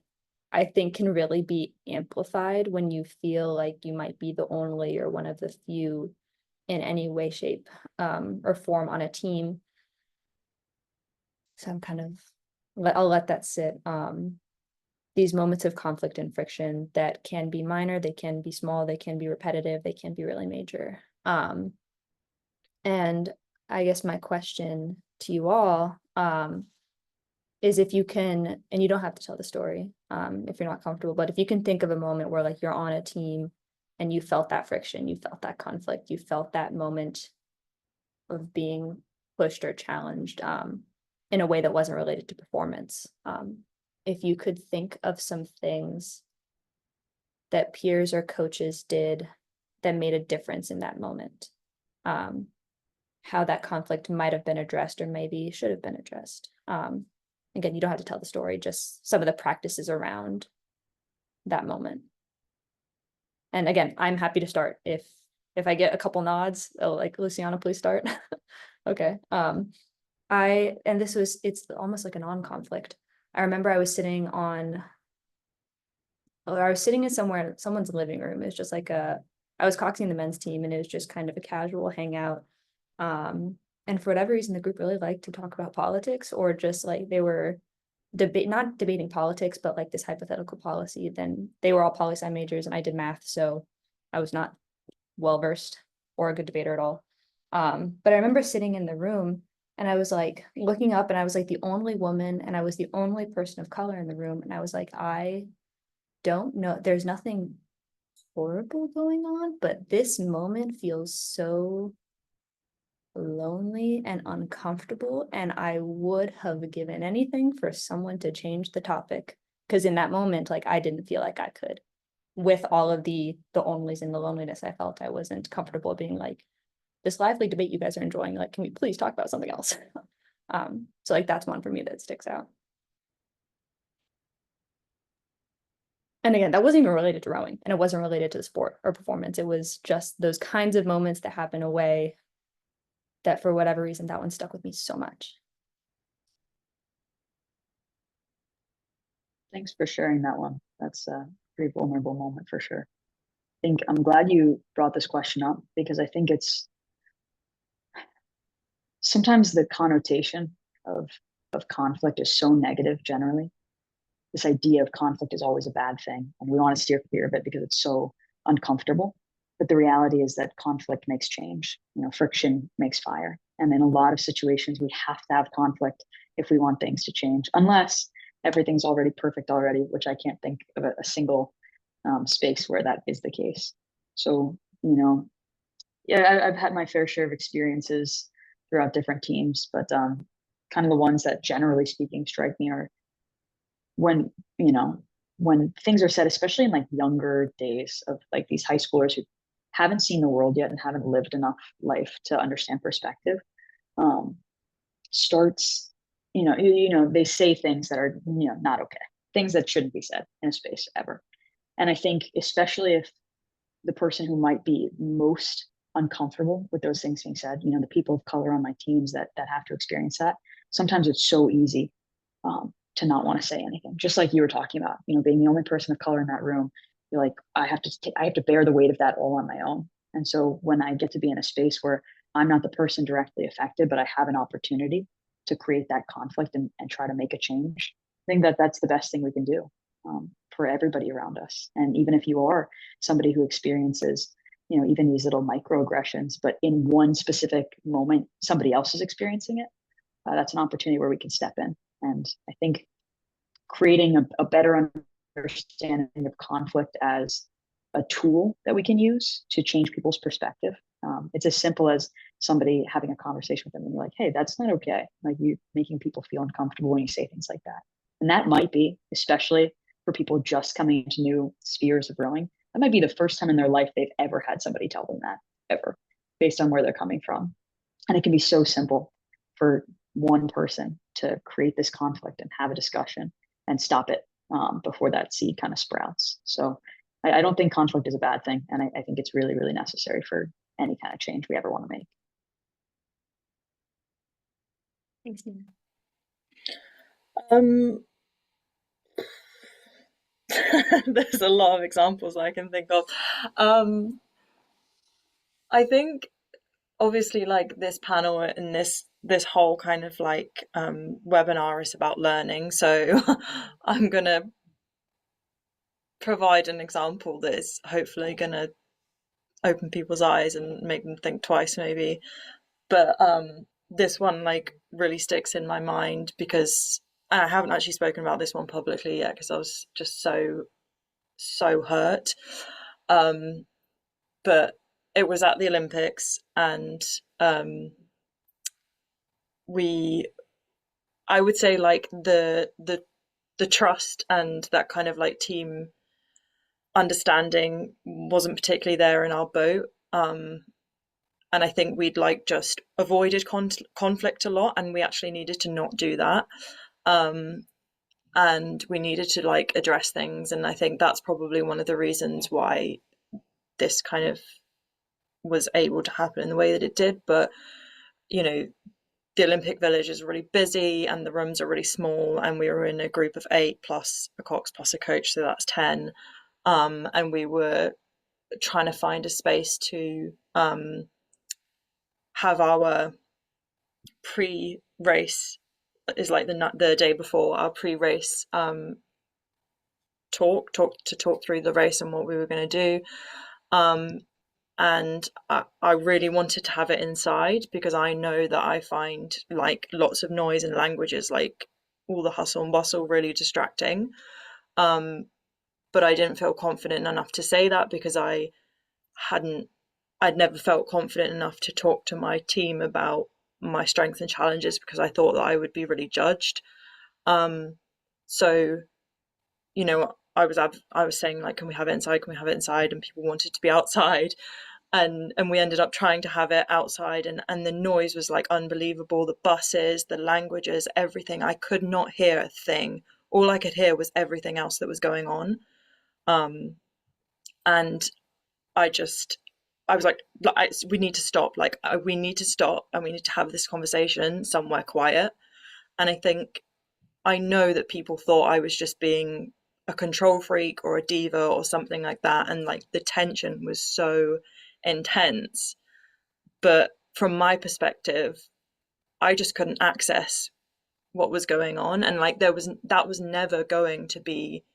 I think can really be amplified when you feel like you might be the only or one of the few in any way, shape, or form on a team. So I'll let that sit. These moments of conflict and friction that can be minor, they can be small, they can be repetitive, they can be really major. And I guess my question to you all is if you can, and you don't have to tell the story if you're not comfortable, but if you can think of a moment where like you're on a team and you felt that friction, you felt that conflict, you felt that moment of being pushed or challenged in a way that wasn't related to performance. If you could think of some things that peers or coaches did that made a difference in that moment, how that conflict might have been addressed or maybe should have been addressed. Again, you don't have to tell the story, just some of the practices around that moment. And again, I'm happy to start if I get a couple nods. Like, Luciana, please start. Okay. It's almost like a non-conflict. I remember I was sitting in someone's living room. It was just like I was coxing the men's team and it was just kind of a casual hangout. And for whatever reason, the group really liked to talk about politics, or just like they were not debating politics, but like this hypothetical policy. Then they were all poli-sci majors and I did math, so I was not well-versed or a good debater at all. But I remember sitting in the room and I was like looking up and I was like the only woman and I was the only person of color in the room. And I was like, I don't know, there's nothing horrible going on, but this moment feels so lonely and uncomfortable. And I would have given anything for someone to change the topic. Because in that moment, like I didn't feel like I could. With all of the onlys and the loneliness I felt, I wasn't comfortable being like, this lively debate you guys are enjoying, like, can we please talk about something else? So like that's one for me that sticks out. And again, that wasn't even related to rowing and it wasn't related to the sport or performance. It was just those kinds of moments that happen away that for whatever reason, that one stuck with me so much. Thanks for sharing that one. That's a pretty vulnerable moment for sure. I think I'm glad you brought this question up because I think it's sometimes the connotation of conflict is so negative generally. This idea of conflict is always a bad thing, and we want to steer clear of it because it's so uncomfortable. But the reality is that conflict makes change. Friction makes fire. And in a lot of situations, we have to have conflict if we want things to change, unless everything's already perfect already, which I can't think of a single space where that is the case. So, yeah, I've had my fair share of experiences throughout different teams, but kind of the ones that generally speaking strike me are when, when things are said, especially in like younger days of like these high schoolers who haven't seen the world yet and haven't lived enough life to understand perspective, starts, they say things that are, not okay, things that shouldn't be said in a space ever. And I think especially if the person who might be most uncomfortable with those things being said, the people of color on my teams that have to experience that, sometimes it's so easy to not want to say anything. Just like you were talking about, being the only person of color in that room, you're like, I have to bear the weight of that all on my own. And so when I get to be in a space where I'm not the person directly affected, but I have an opportunity to create that conflict and try to make a change, I think that that's the best thing we can do for everybody around us. And even if you are somebody who experiences, even these little microaggressions, but in one specific moment, somebody else is experiencing it, that's an opportunity where we can step in. And I think creating a better understanding of conflict as a tool that we can use to change people's perspective. It's as simple as somebody having a conversation with them and you're like, hey, that's not okay. Like, you making people feel uncomfortable when you say things like that. And that might be, especially for people just coming into new spheres of rowing, that might be the first time in their life they've ever had somebody tell them that, ever, based on where they're coming from. And it can be so simple for one person to create this conflict and have a discussion and stop it before that seed kind of sprouts. So I don't think conflict is a bad thing. And I think it's really, really necessary for any kind of change we ever want to make. Thanks, Nina. There's a lot of examples I can think of. I think obviously like this panel and this whole kind of like webinar is about learning, so I'm gonna provide an example that is hopefully gonna open people's eyes and make them think twice maybe. But this one like really sticks in my mind because I haven't actually spoken about this one publicly yet because I was just so hurt. But it was at the Olympics, and I would say like the trust and that kind of like team understanding wasn't particularly there in our boat. And I think we'd like just avoided conflict a lot, and we actually needed to not do that. And we needed to like address things, and I think that's probably one of the reasons why this kind of was able to happen in the way that it did. But the Olympic Village is really busy and the rooms are really small, and we were in a group of 8 plus a cox plus a coach, so that's 10. And we were trying to find a space to have our pre-race, is like the day before our pre-race talk through the race and what we were going to do. And I really wanted to have it inside because I know that I find like lots of noise and languages, like all the hustle and bustle, really distracting. But I didn't feel confident enough to say that because I'd never felt confident enough to talk to my team about my strengths and challenges because I thought that I would be really judged. So, I was saying like, can we have it inside? Can we have it inside? And people wanted to be outside. And we ended up trying to have it outside, and the noise was like unbelievable. The buses, the languages, everything. I could not hear a thing. All I could hear was everything else that was going on. And I was like, we need to stop. Like, we need to stop, and we need to have this conversation somewhere quiet. And I know that people thought I was just being a control freak or a diva or something like that. And like the tension was so intense. But from my perspective, I just couldn't access what was going on. And like that was never going to be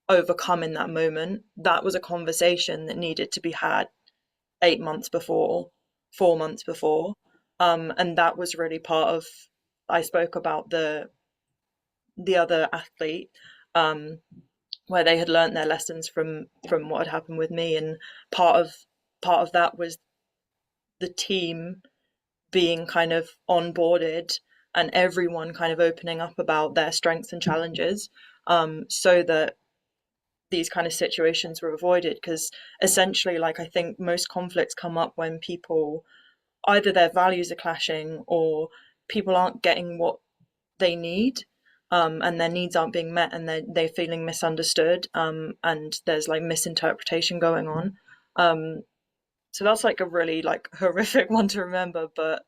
overcome in that moment. That was a conversation that needed to be had 8 months before, 4 months before. And that was really part of, I spoke about the other athlete, um, where they had learnt their lessons from what had happened with me, and part of that was the team being kind of onboarded and everyone kind of opening up about their strengths and challenges, so that these kind of situations were avoided. Because essentially, like, I think most conflicts come up when people, either their values are clashing or people aren't getting what they need, and their needs aren't being met, and they're feeling misunderstood, and there's like misinterpretation going on. So that's like a really like horrific one to remember, but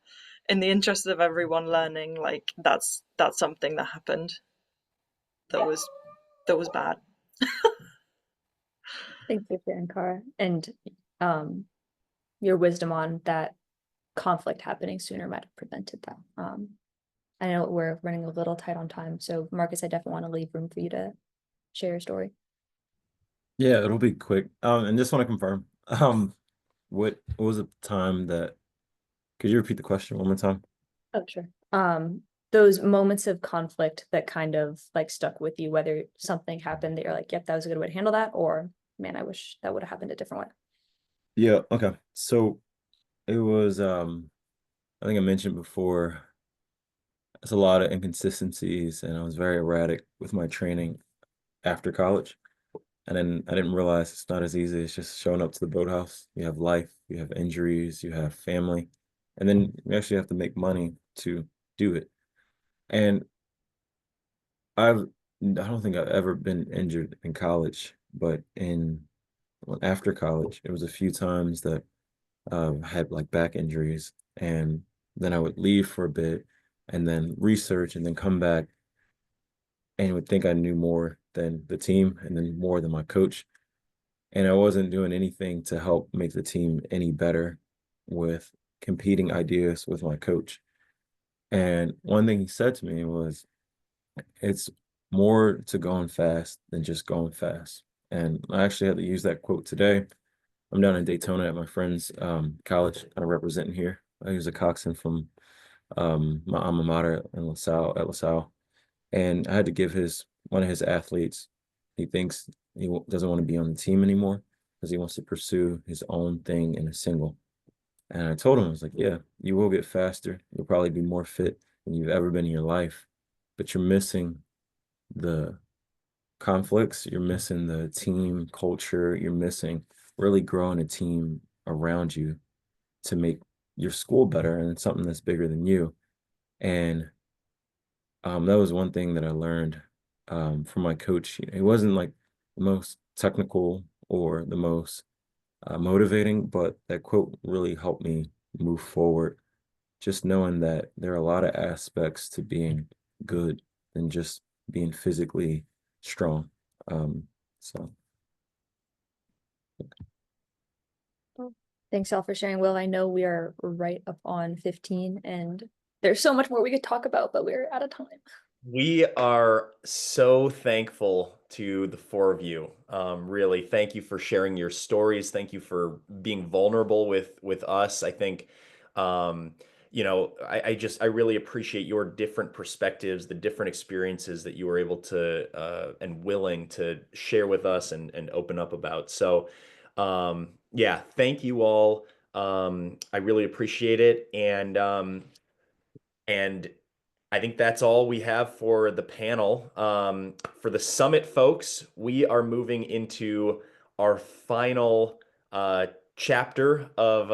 in the interest of everyone learning, like that's something that happened that was bad. Thank you, Shankar, and your wisdom on that conflict happening sooner might have prevented that. I know we're running a little tight on time, so Marcus, I definitely want to leave room for you to share your story. Yeah, it'll be quick. And just want to confirm. What was the time that, could you repeat the question one more time? Oh, sure. Those moments of conflict that kind of like stuck with you, whether something happened that you're like, yep, that was a good way to handle that, or man, I wish that would have happened a different way. Yeah, okay. So it was I think I mentioned before, there's a lot of inconsistencies and I was very erratic with my training after college. And then I didn't realize it's not as easy as just showing up to the boathouse. You have life, you have injuries, you have family, and then you actually have to make money to do it. And I don't think I've ever been injured in college, but after college, it was a few times that I had like back injuries, and then I would leave for a bit, and then research, and then come back, and would think I knew more than the team, and then more than my coach, and I wasn't doing anything to help make the team any better with competing ideas with my coach. And one thing he said to me was, it's more to going fast than just going fast. And I actually had to use that quote today. I'm down in Daytona at my friend's college, kind of representing here. I was a coxswain from my alma mater in LaSalle. And I had to give one of his athletes, he thinks doesn't want to be on the team anymore because he wants to pursue his own thing in a single. And I told him, I was like, yeah, you will get faster. You'll probably be more fit than you've ever been in your life, but you're missing the conflicts, you're missing the team culture, you're missing really growing a team around you to make your school better and something that's bigger than you. And that was one thing that I learned from my coach. He wasn't like the most technical or the most motivating, but that quote really helped me move forward. Just knowing that there are a lot of aspects to being good than just being physically strong. So Thanks all for sharing. Will, I know we are right up on 15 and there's so much more we could talk about, but we're out of time. We are so thankful to the four of you. Really, thank you for sharing your stories. Thank you for being vulnerable with us. I think, I really appreciate your different perspectives, the different experiences that you were able to and willing to share with us and open up about. So, yeah, thank you all. I really appreciate it, and I think that's all we have for the panel. For the summit folks, we are moving into our final chapter of